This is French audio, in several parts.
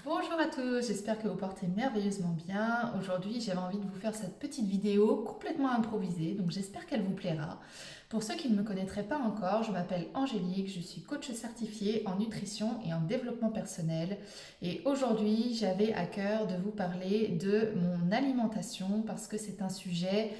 Bonjour à tous, j'espère que vous portez merveilleusement bien. Aujourd'hui, j'avais envie de vous faire cette petite vidéo complètement improvisée, donc j'espère qu'elle vous plaira. Pour ceux qui ne me connaîtraient pas encore, je m'appelle Angélique, je suis coach certifiée en nutrition et en développement personnel. Et aujourd'hui, j'avais à cœur de vous parler de mon alimentation parce que c'est un sujet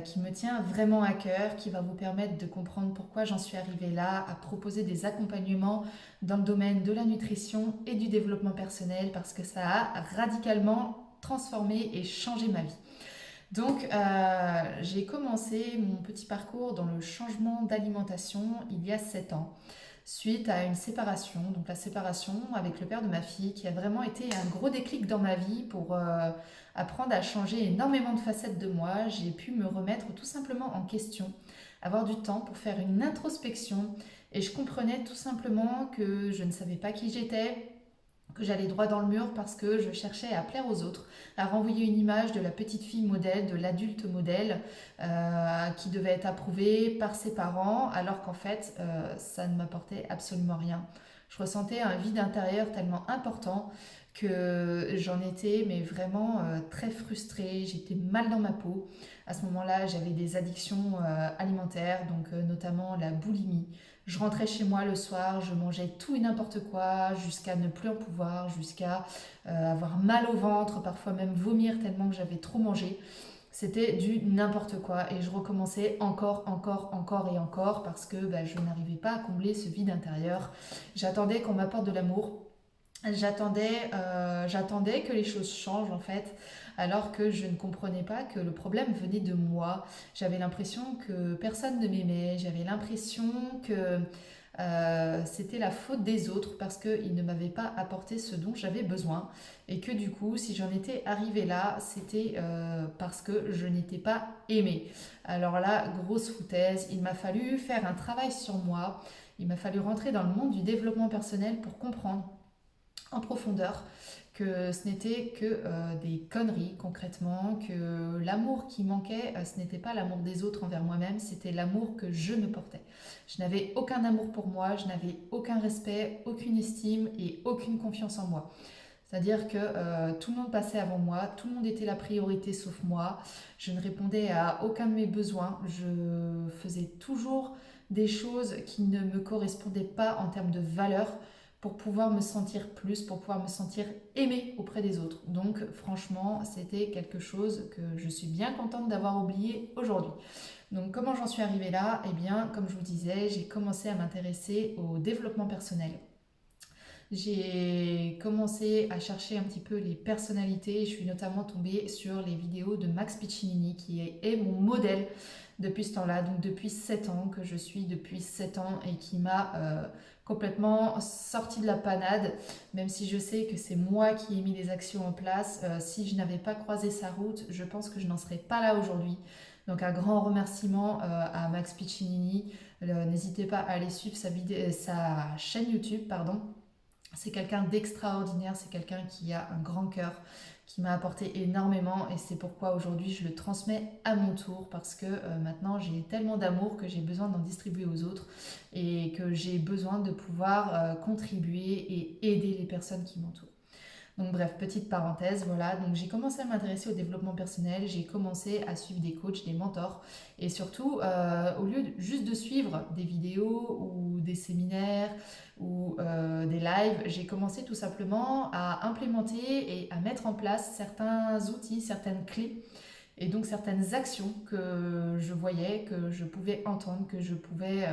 qui me tient vraiment à cœur, qui va vous permettre de comprendre pourquoi j'en suis arrivée là, à proposer des accompagnements dans le domaine de la nutrition et du développement personnel parce que ça a radicalement transformé et changé ma vie. Donc, j'ai commencé mon petit parcours dans le changement d'alimentation il y a 7 ans, suite à une séparation. Donc, la séparation avec le père de ma fille, qui a vraiment été un gros déclic dans ma vie pour apprendre à changer énormément de facettes de moi. J'ai pu me remettre tout simplement en question, avoir du temps pour faire une introspection. Et je comprenais tout simplement que je ne savais pas qui j'étais, que j'allais droit dans le mur parce que je cherchais à plaire aux autres, à renvoyer une image de la petite fille modèle, de l'adulte modèle, qui devait être approuvée par ses parents, alors qu'en fait, ça ne m'apportait absolument rien. Je ressentais un vide intérieur tellement important que j'en étais mais vraiment très frustrée, j'étais mal dans ma peau. À ce moment-là, j'avais des addictions alimentaires, donc notamment la boulimie. Je rentrais chez moi le soir, je mangeais tout et n'importe quoi, jusqu'à ne plus en pouvoir, jusqu'à avoir mal au ventre, parfois même vomir tellement que j'avais trop mangé. C'était du n'importe quoi et je recommençais encore et encore parce que je n'arrivais pas à combler ce vide intérieur. J'attendais qu'on m'apporte de l'amour. J'attendais que les choses changent en fait, alors que je ne comprenais pas que le problème venait de moi. J'avais l'impression que personne ne m'aimait, j'avais l'impression que c'était la faute des autres parce qu'ils ne m'avaient pas apporté ce dont j'avais besoin et que du coup, si j'en étais arrivée là, c'était parce que je n'étais pas aimée. Alors là, grosse foutaise, il m'a fallu faire un travail sur moi, il m'a fallu rentrer dans le monde du développement personnel pour comprendre en profondeur que ce n'était que des conneries concrètement, que l'amour qui manquait, ce n'était pas l'amour des autres envers moi-même, c'était l'amour que je me portais. Je n'avais aucun amour pour moi, je n'avais aucun respect, aucune estime et aucune confiance en moi. C'est-à-dire que tout le monde passait avant moi, tout le monde était la priorité sauf moi, je ne répondais à aucun de mes besoins, je faisais toujours des choses qui ne me correspondaient pas en termes de valeur pour pouvoir me sentir plus, pour pouvoir me sentir aimée auprès des autres. Donc franchement, c'était quelque chose que je suis bien contente d'avoir oublié aujourd'hui. Donc comment j'en suis arrivée là? Eh bien, comme je vous disais, j'ai commencé à m'intéresser au développement personnel. J'ai commencé à chercher un petit peu les personnalités. Je suis notamment tombée sur les vidéos de Max Piccinini, qui est mon modèle depuis ce temps-là. Donc depuis 7 ans, que je suis depuis 7 ans et qui m'a complètement sorti de la panade, même si je sais que c'est moi qui ai mis les actions en place. Si je n'avais pas croisé sa route, je pense que je n'en serais pas là aujourd'hui. Donc un grand remerciement à Max Piccinini. N'hésitez pas à aller suivre sa chaîne YouTube, pardon. C'est quelqu'un d'extraordinaire, c'est quelqu'un qui a un grand cœur, qui m'a apporté énormément et c'est pourquoi aujourd'hui je le transmets à mon tour parce que maintenant j'ai tellement d'amour que j'ai besoin d'en distribuer aux autres et que j'ai besoin de pouvoir contribuer et aider les personnes qui m'entourent. Donc bref, petite parenthèse, voilà. Donc j'ai commencé à m'intéresser au développement personnel, j'ai commencé à suivre des coachs, des mentors, et surtout, au lieu juste de suivre des vidéos ou des séminaires ou des lives, j'ai commencé tout simplement à implémenter et à mettre en place certains outils, certaines clés et donc certaines actions que je voyais, que je pouvais entendre, que je pouvais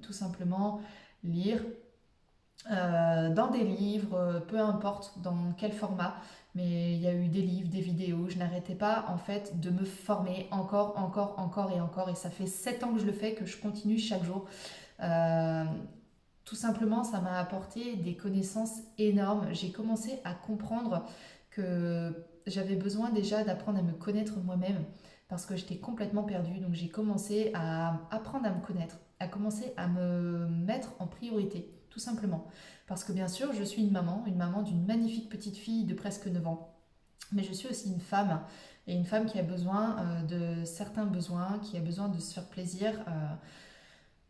tout simplement lire, dans des livres, peu importe dans quel format, mais il y a eu des livres, des vidéos, je n'arrêtais pas en fait de me former encore, et ça fait 7 ans que je le fais, que je continue chaque jour. Euh, Tout simplement, ça m'a apporté des connaissances énormes. J'ai commencé à comprendre que j'avais besoin déjà d'apprendre à me connaître moi-même parce que j'étais complètement perdue. Donc j'ai commencé à apprendre à me connaître, à commencer à me mettre en priorité, tout simplement. Parce que bien sûr, je suis une maman d'une magnifique petite fille de presque 9 ans. Mais je suis aussi une femme, et une femme qui a besoin de certains besoins, qui a besoin de se faire plaisir.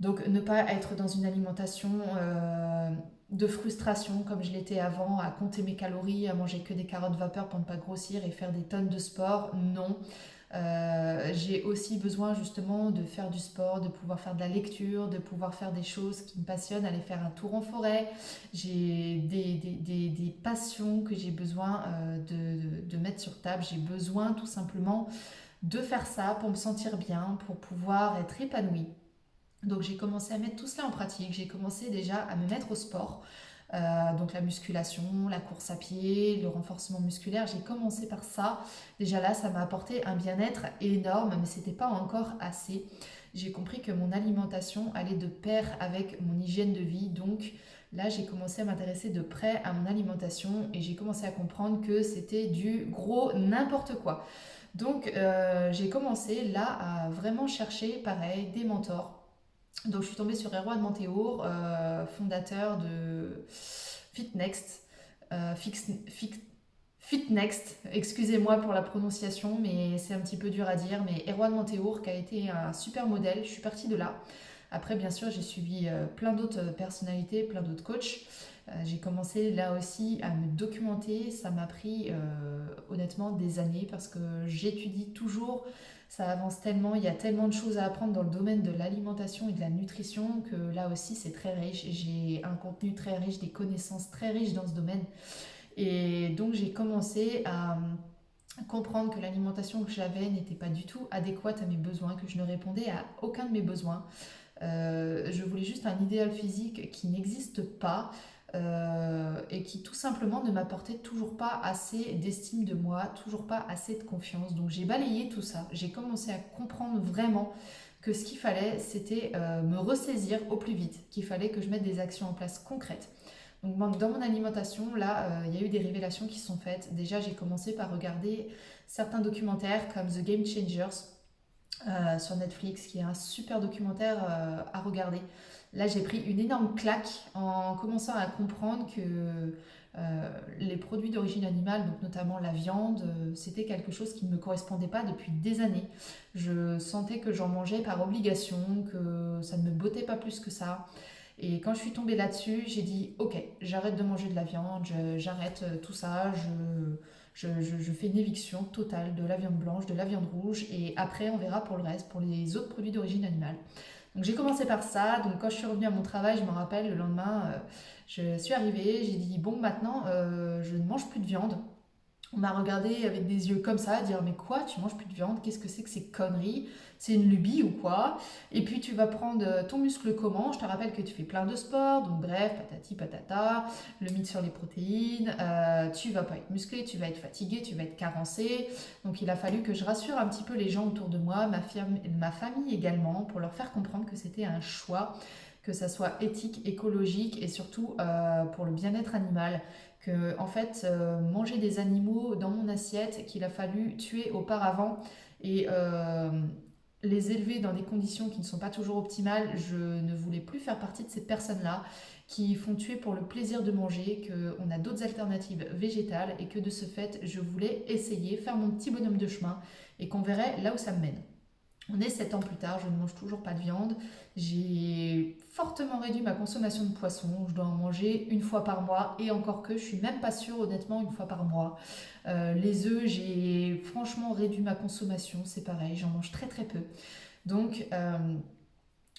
Donc ne pas être dans une alimentation de frustration comme je l'étais avant, à compter mes calories, à manger que des carottes vapeur pour ne pas grossir et faire des tonnes de sport. Non. J'ai aussi besoin justement de faire du sport, de pouvoir faire de la lecture, de pouvoir faire des choses qui me passionnent, aller faire un tour en forêt. J'ai des passions que j'ai besoin de mettre sur table. J'ai besoin tout simplement de faire ça pour me sentir bien, pour pouvoir être épanouie. Donc j'ai commencé à mettre tout cela en pratique. J'ai commencé déjà à me mettre au sport. Donc la musculation, la course à pied, le renforcement musculaire, j'ai commencé par ça. Déjà là, ça m'a apporté un bien-être énorme, mais c'était pas encore assez. J'ai compris que mon alimentation allait de pair avec mon hygiène de vie. Donc là, j'ai commencé à m'intéresser de près à mon alimentation et j'ai commencé à comprendre que c'était du gros n'importe quoi. Donc j'ai commencé là à vraiment chercher, pareil, des mentors. Donc je suis tombée sur Erwan Manteour, fondateur de FitNext. FitNext, excusez-moi pour la prononciation, mais c'est un petit peu dur à dire. Mais Erwan Manteour qui a été un super modèle, je suis partie de là. Après, bien sûr, j'ai suivi plein d'autres personnalités, plein d'autres coachs. J'ai commencé là aussi à me documenter. Ça m'a pris honnêtement des années parce que j'étudie toujours. Ça avance tellement, il y a tellement de choses à apprendre dans le domaine de l'alimentation et de la nutrition que là aussi c'est très riche. J'ai un contenu très riche, des connaissances très riches dans ce domaine. Et donc j'ai commencé à comprendre que l'alimentation que j'avais n'était pas du tout adéquate à mes besoins, que je ne répondais à aucun de mes besoins. Je voulais juste un idéal physique qui n'existe pas et qui tout simplement ne m'apportait toujours pas assez d'estime de moi, toujours pas assez de confiance. Donc j'ai balayé tout ça, j'ai commencé à comprendre vraiment que ce qu'il fallait, c'était me ressaisir au plus vite, qu'il fallait que je mette des actions en place concrètes. Donc dans mon alimentation, là, il y a eu des révélations qui sont faites. Déjà, j'ai commencé par regarder certains documentaires comme The Game Changers, sur Netflix, qui est un super documentaire à regarder. Là, j'ai pris une énorme claque en commençant à comprendre que les produits d'origine animale, donc notamment la viande, c'était quelque chose qui ne me correspondait pas depuis des années. Je sentais que j'en mangeais par obligation, que ça ne me bottait pas plus que ça. Et quand je suis tombée là-dessus, j'ai dit ok, j'arrête de manger de la viande, j'arrête tout ça, je fais une éviction totale de la viande blanche, de la viande rouge, et après on verra pour le reste, pour les autres produits d'origine animale. Donc j'ai commencé par ça, donc quand je suis revenue à mon travail, je me rappelle, le lendemain, je suis arrivée, j'ai dit bon maintenant je ne mange plus de viande. On m'a regardé avec des yeux comme ça, à dire mais quoi, tu manges plus de viande, qu'est-ce que c'est que ces conneries, c'est une lubie ou quoi? Et puis tu vas prendre ton muscle comment? Je te rappelle que tu fais plein de sports, donc bref, patati patata, le mythe sur les protéines, tu vas pas être musclé, tu vas être fatigué, tu vas être carencé. Donc il a fallu que je rassure un petit peu les gens autour de moi, ma famille également, pour leur faire comprendre que c'était un choix, que ça soit éthique, écologique et surtout pour le bien-être animal que en fait manger des animaux dans mon assiette qu'il a fallu tuer auparavant et les élever dans des conditions qui ne sont pas toujours optimales, je ne voulais plus faire partie de ces personnes-là qui font tuer pour le plaisir de manger, qu'on a d'autres alternatives végétales et que de ce fait, je voulais essayer, faire mon petit bonhomme de chemin et qu'on verrait là où ça me mène. On est 7 ans plus tard, je ne mange toujours pas de viande. J'ai fortement réduit ma consommation de poisson. Je dois en manger une fois par mois et encore que je suis même pas sûre honnêtement une fois par mois. Les œufs, j'ai franchement réduit ma consommation, c'est pareil, j'en mange très très peu. Donc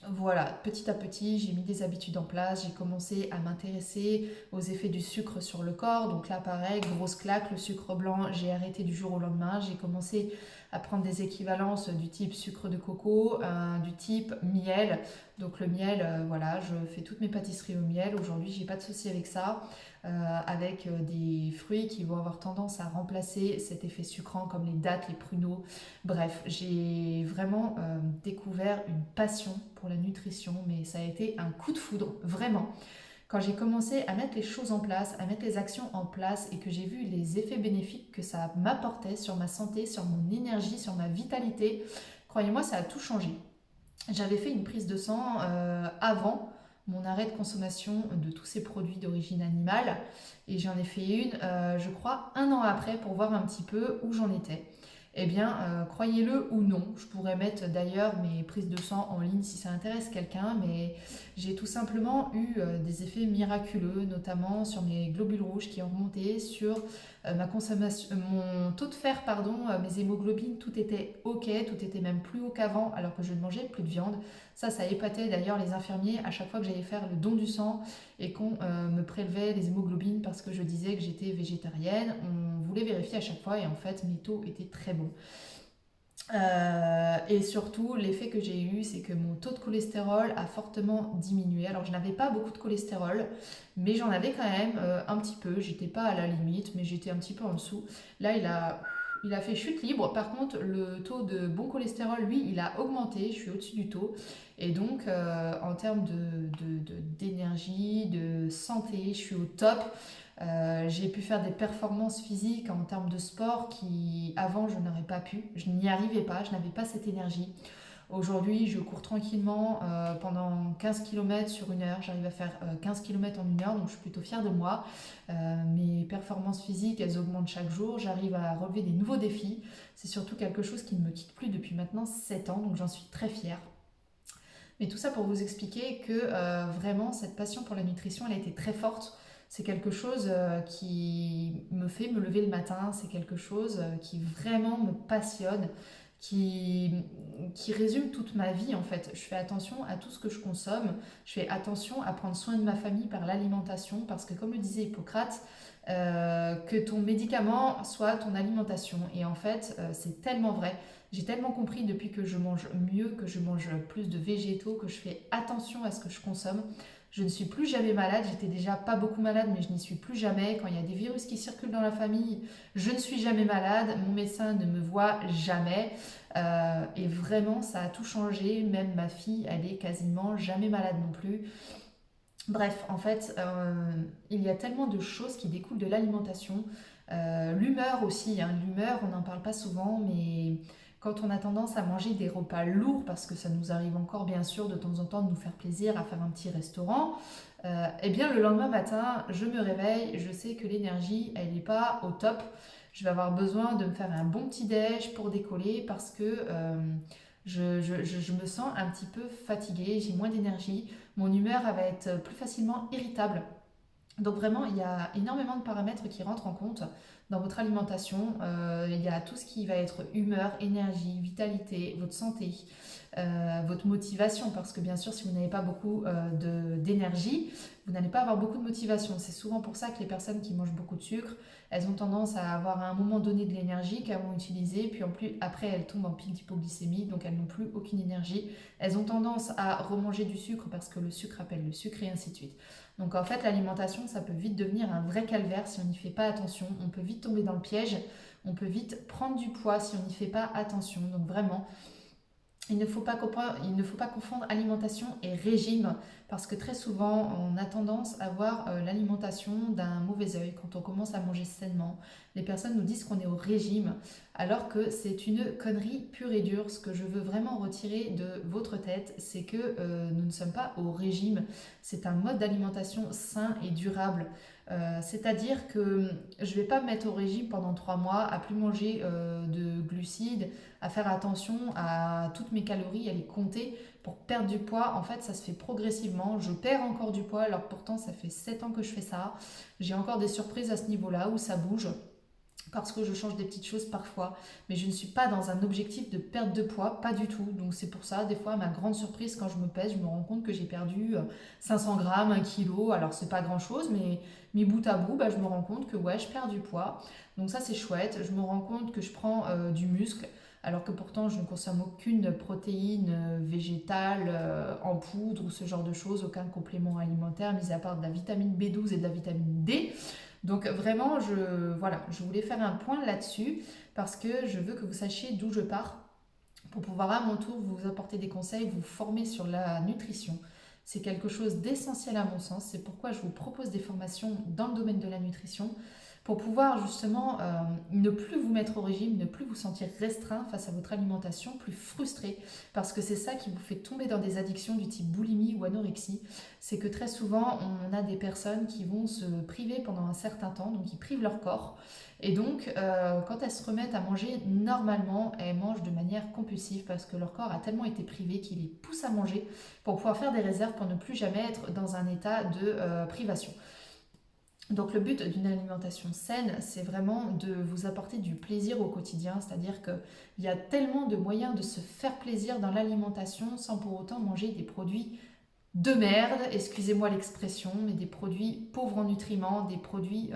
voilà, petit à petit, j'ai mis des habitudes en place, j'ai commencé à m'intéresser aux effets du sucre sur le corps. Donc là, pareil, grosse claque, le sucre blanc, j'ai arrêté du jour au lendemain. J'ai commencé à prendre des équivalences du type sucre de coco, du type miel. Donc le miel, voilà, je fais toutes mes pâtisseries au miel. Aujourd'hui, j'ai pas de souci avec ça. Avec des fruits qui vont avoir tendance à remplacer cet effet sucrant comme les dattes, les pruneaux. Bref, j'ai vraiment découvert une passion pour la nutrition, mais ça a été un coup de foudre, vraiment. Quand j'ai commencé à mettre les choses en place, à mettre les actions en place et que j'ai vu les effets bénéfiques que ça m'apportait sur ma santé, sur mon énergie, sur ma vitalité, croyez-moi, ça a tout changé. J'avais fait une prise de sang avant mon arrêt de consommation de tous ces produits d'origine animale et j'en ai fait une, je crois, un an après pour voir un petit peu où j'en étais. Eh bien, croyez-le ou non, je pourrais mettre d'ailleurs mes prises de sang en ligne si ça intéresse quelqu'un, mais j'ai tout simplement eu des effets miraculeux, notamment sur mes globules rouges qui ont remonté, sur ma consommation, mon taux de fer, pardon, mes hémoglobines, tout était ok, tout était même plus haut qu'avant, alors que je ne mangeais plus de viande. Ça épatait d'ailleurs les infirmiers à chaque fois que j'allais faire le don du sang et qu'on me prélevait les hémoglobines parce que je disais que j'étais végétarienne. On voulait vérifier à chaque fois et en fait mes taux étaient très bons. Et surtout, l'effet que j'ai eu, c'est que mon taux de cholestérol a fortement diminué. Alors, je n'avais pas beaucoup de cholestérol, mais j'en avais quand même un petit peu. J'étais pas à la limite, mais j'étais un petit peu en dessous. Là, il a fait chute libre. Par contre, le taux de bon cholestérol, lui, il a augmenté. Je suis au-dessus du taux. Et donc, en termes d'énergie, de santé, je suis au top. J'ai pu faire des performances physiques en termes de sport qui avant je n'aurais pas pu, je n'y arrivais pas, je n'avais pas cette énergie. Aujourd'hui je cours tranquillement pendant 15 km sur une heure, j'arrive à faire 15 km en une heure donc je suis plutôt fière de moi. Mes performances physiques elles augmentent chaque jour, j'arrive à relever des nouveaux défis, c'est surtout quelque chose qui ne me quitte plus depuis maintenant 7 ans donc j'en suis très fière. Mais tout ça pour vous expliquer que vraiment cette passion pour la nutrition, elle a été très forte. C'est quelque chose qui me fait me lever le matin, c'est quelque chose qui vraiment me passionne, qui, qui résume toute ma vie en fait. Je fais attention à tout ce que je consomme, je fais attention à prendre soin de ma famille par l'alimentation, parce que comme le disait Hippocrate, que ton médicament soit ton alimentation. Et en fait, c'est tellement vrai. J'ai tellement compris depuis que je mange mieux, que je mange plus de végétaux, que je fais attention à ce que je consomme. Je ne suis plus jamais malade, j'étais déjà pas beaucoup malade, mais je n'y suis plus jamais. Quand il y a des virus qui circulent dans la famille, je ne suis jamais malade, mon médecin ne me voit jamais. Et vraiment, ça a tout changé. Même ma fille, elle est quasiment jamais malade non plus. Bref, en fait, il y a tellement de choses qui découlent de l'alimentation. L'humeur aussi, hein. L'humeur, on n'en parle pas souvent, mais quand on a tendance à manger des repas lourds, parce que ça nous arrive encore bien sûr de temps en temps de nous faire plaisir à faire un petit restaurant, eh bien le lendemain matin, je me réveille, je sais que l'énergie, elle n'est pas au top. Je vais avoir besoin de me faire un bon petit déj pour décoller parce que je me sens un petit peu fatiguée, j'ai moins d'énergie, mon humeur elle va être plus facilement irritable. Donc vraiment, il y a énormément de paramètres qui rentrent en compte dans votre alimentation. Il y a tout ce qui va être humeur, énergie, vitalité, votre santé, votre motivation, parce que bien sûr, si vous n'avez pas beaucoup d'énergie, vous n'allez pas avoir beaucoup de motivation. C'est souvent pour ça que les personnes qui mangent beaucoup de sucre, elles ont tendance à avoir à un moment donné de l'énergie qu'elles vont utiliser, puis en plus, après, elles tombent en pic d'hypoglycémie, donc elles n'ont plus aucune énergie. Elles ont tendance à remanger du sucre parce que le sucre appelle le sucre et ainsi de suite. Donc en fait, l'alimentation, ça peut vite devenir un vrai calvaire si on n'y fait pas attention. On peut vite tomber dans le piège, on peut vite prendre du poids si on n'y fait pas attention. Donc vraiment, il ne faut pas confondre alimentation et régime, parce que très souvent, on a tendance à voir l'alimentation d'un mauvais œil quand on commence à manger sainement. Les personnes nous disent qu'on est au régime, alors que c'est une connerie pure et dure. Ce que je veux vraiment retirer de votre tête, c'est que nous ne sommes pas au régime. C'est un mode d'alimentation sain et durable. C'est-à-dire que je ne vais pas me mettre au régime pendant 3 mois, à plus manger de glucides, à faire attention à toutes mes calories, à les compter pour perdre du poids. En fait, ça se fait progressivement. Je perds encore du poids, alors pourtant, ça fait 7 ans que je fais ça. J'ai encore des surprises à ce niveau-là où ça bouge parce que je change des petites choses parfois, mais je ne suis pas dans un objectif de perte de poids, pas du tout. Donc c'est pour ça, des fois, ma grande surprise quand je me pèse, je me rends compte que j'ai perdu 500 grammes, 1 kilo. Alors c'est pas grand-chose, mais mis bout à bout, bah, je me rends compte que ouais, je perds du poids. Donc ça c'est chouette. Je me rends compte que je prends du muscle, alors que pourtant je ne consomme aucune protéine végétale en poudre ou ce genre de choses, aucun complément alimentaire, mis à part de la vitamine B12 et de la vitamine D. Donc vraiment, voilà, je voulais faire un point là-dessus parce que je veux que vous sachiez d'où je pars pour pouvoir à mon tour vous apporter des conseils, vous former sur la nutrition. C'est quelque chose d'essentiel à mon sens, c'est pourquoi je vous propose des formations dans le domaine de la nutrition. pour pouvoir justement ne plus vous mettre au régime, ne plus vous sentir restreint face à votre alimentation, plus frustré, parce que c'est ça qui vous fait tomber dans des addictions du type boulimie ou anorexie. C'est que très souvent, on a des personnes qui vont se priver pendant un certain temps, donc ils privent leur corps. Et donc, quand elles se remettent à manger normalement, elles mangent de manière compulsive parce que leur corps a tellement été privé qu'il les pousse à manger pour pouvoir faire des réserves pour ne plus jamais être dans un état de privation. Donc le but d'une alimentation saine, c'est vraiment de vous apporter du plaisir au quotidien, c'est-à-dire qu'il y a tellement de moyens de se faire plaisir dans l'alimentation sans pour autant manger des produits de merde, excusez-moi l'expression, mais des produits pauvres en nutriments, des produits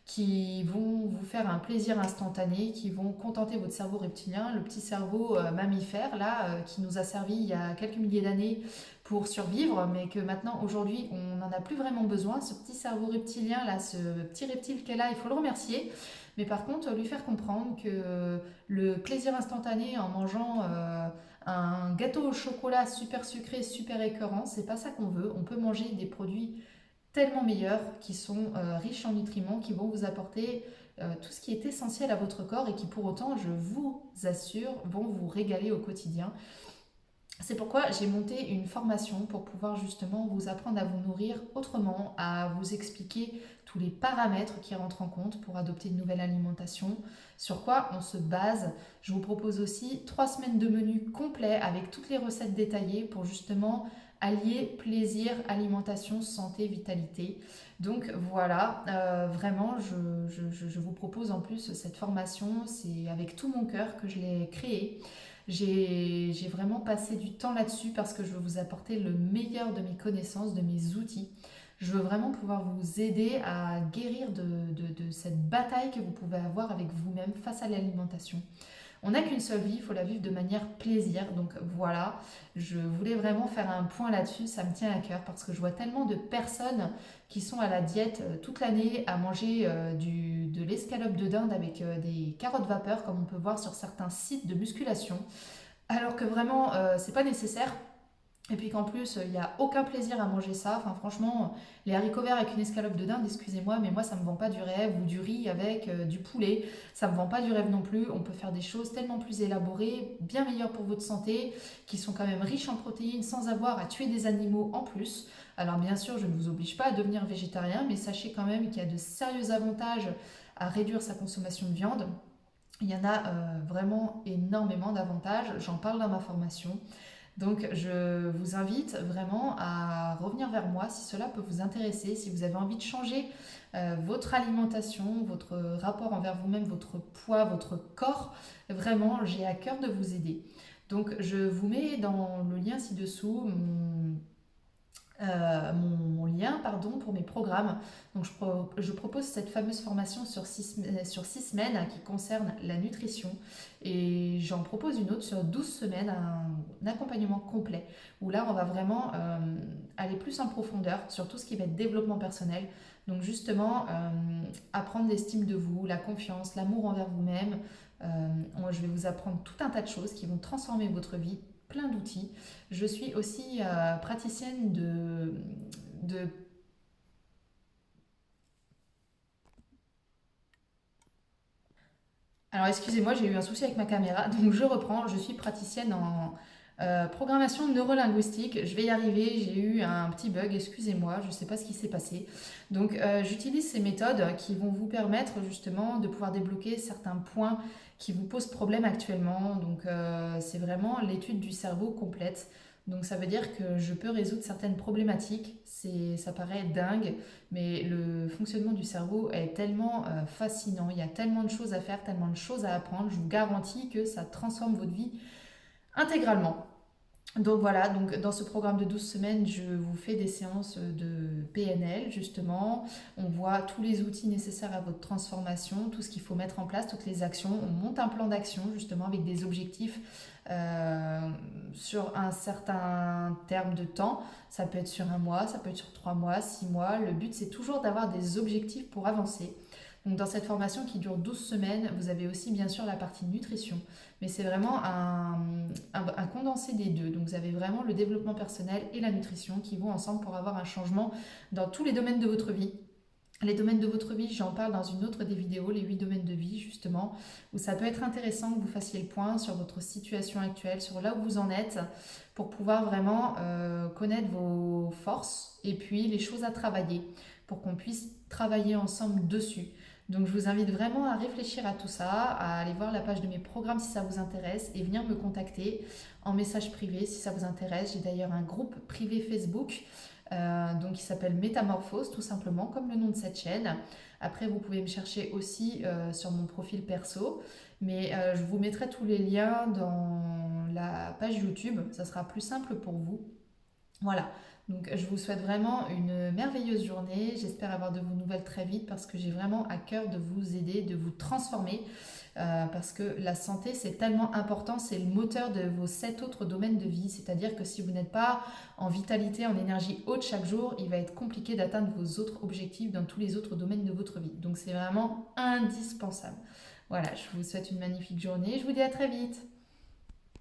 qui vont vous faire un plaisir instantané, qui vont contenter votre cerveau reptilien, le petit cerveau mammifère là, qui nous a servi il y a quelques milliers d'années pour survivre, mais que maintenant aujourd'hui on n'en a plus vraiment besoin. Ce petit cerveau reptilien là, ce petit reptile qu'elle a, il faut le remercier. Mais par contre, lui faire comprendre que le plaisir instantané en mangeant un gâteau au chocolat super sucré, super écœurant, c'est pas ça qu'on veut. On peut manger des produits tellement meilleurs, qui sont riches en nutriments, qui vont vous apporter tout ce qui est essentiel à votre corps et qui pour autant, je vous assure, vont vous régaler au quotidien. C'est pourquoi j'ai monté une formation pour pouvoir justement vous apprendre à vous nourrir autrement, à vous expliquer tous les paramètres qui rentrent en compte pour adopter une nouvelle alimentation, sur quoi on se base. Je vous propose aussi 3 semaines de menu complet avec toutes les recettes détaillées pour justement allier plaisir, alimentation, santé, vitalité. Donc voilà, vraiment, je vous propose en plus cette formation, c'est avec tout mon cœur que je l'ai créée. J'ai vraiment passé du temps là-dessus parce que je veux vous apporter le meilleur de mes connaissances, de mes outils. Je veux vraiment pouvoir vous aider à guérir de cette bataille que vous pouvez avoir avec vous-même face à l'alimentation. On n'a qu'une seule vie, il faut la vivre de manière plaisir. Donc voilà, je voulais vraiment faire un point là-dessus, ça me tient à cœur parce que je vois tellement de personnes qui sont à la diète toute l'année à manger de l'escalope de dinde avec des carottes vapeur comme on peut voir sur certains sites de musculation. Alors que vraiment, c'est pas nécessaire. Et puis qu'en plus, il n'y a aucun plaisir à manger ça. Enfin, franchement, les haricots verts avec une escalope de dinde, excusez-moi, mais moi, ça me vend pas du rêve, ou du riz avec du poulet. Ça me vend pas du rêve non plus. On peut faire des choses tellement plus élaborées, bien meilleures pour votre santé, qui sont quand même riches en protéines, sans avoir à tuer des animaux en plus. Alors, bien sûr, je ne vous oblige pas à devenir végétarien, mais sachez quand même qu'il y a de sérieux avantages à réduire sa consommation de viande. Il y en a vraiment énormément d'avantages. J'en parle dans ma formation. Donc je vous invite vraiment à revenir vers moi si cela peut vous intéresser, si vous avez envie de changer votre alimentation, votre rapport envers vous-même, votre poids, votre corps. Vraiment, j'ai à cœur de vous aider. Donc je vous mets dans le lien ci-dessous mon lien pour mes programmes. Donc je propose cette fameuse formation sur 6 semaines qui concerne la nutrition et j'en propose une autre sur 12 semaines, un accompagnement complet où là on va vraiment aller plus en profondeur sur tout ce qui va être développement personnel. Donc justement apprendre l'estime de vous, la confiance, l'amour envers vous-même. Je vais vous apprendre tout un tas de choses qui vont transformer votre vie, plein d'outils. Je suis aussi praticienne de... Alors excusez-moi, j'ai eu un souci avec ma caméra, donc je reprends. Je suis praticienne en programmation neurolinguistique. Je vais y arriver, j'ai eu un petit bug, excusez-moi, je ne sais pas ce qui s'est passé. Donc j'utilise ces méthodes qui vont vous permettre justement de pouvoir débloquer certains points qui vous posent problème actuellement. Donc c'est vraiment l'étude du cerveau complète. Donc ça veut dire que je peux résoudre certaines problématiques. Ça paraît dingue, mais le fonctionnement du cerveau est tellement fascinant. Il y a tellement de choses à faire, tellement de choses à apprendre. Je vous garantis que ça transforme votre vie intégralement. Donc voilà, donc dans ce programme de 12 semaines, je vous fais des séances de PNL justement. On voit tous les outils nécessaires à votre transformation, tout ce qu'il faut mettre en place, toutes les actions. On monte un plan d'action justement avec des objectifs sur un certain terme de temps. Ça peut être sur un mois, ça peut être sur 3 mois, 6 mois. Le but c'est toujours d'avoir des objectifs pour avancer. Donc dans cette formation qui dure 12 semaines, vous avez aussi bien sûr la partie nutrition, mais c'est vraiment un condensé des deux. Donc vous avez vraiment le développement personnel et la nutrition qui vont ensemble pour avoir un changement dans tous les domaines de votre vie. Les domaines de votre vie, j'en parle dans une autre des vidéos, les 8 domaines de vie justement, où ça peut être intéressant que vous fassiez le point sur votre situation actuelle, sur là où vous en êtes, pour pouvoir vraiment connaître vos forces et puis les choses à travailler, pour qu'on puisse travailler ensemble dessus. Donc je vous invite vraiment à réfléchir à tout ça, à aller voir la page de mes programmes si ça vous intéresse et venir me contacter en message privé si ça vous intéresse. J'ai d'ailleurs un groupe privé Facebook donc qui s'appelle Métamorphose tout simplement comme le nom de cette chaîne. Après vous pouvez me chercher aussi sur mon profil perso, mais je vous mettrai tous les liens dans la page YouTube, ça sera plus simple pour vous. Voilà, donc je vous souhaite vraiment une merveilleuse journée. J'espère avoir de vos nouvelles très vite parce que j'ai vraiment à cœur de vous aider, de vous transformer. Parce que la santé, c'est tellement important, c'est le moteur de vos 7 autres domaines de vie. C'est-à-dire que si vous n'êtes pas en vitalité, en énergie haute chaque jour, il va être compliqué d'atteindre vos autres objectifs dans tous les autres domaines de votre vie. Donc c'est vraiment indispensable. Voilà, je vous souhaite une magnifique journée. Je vous dis à très vite.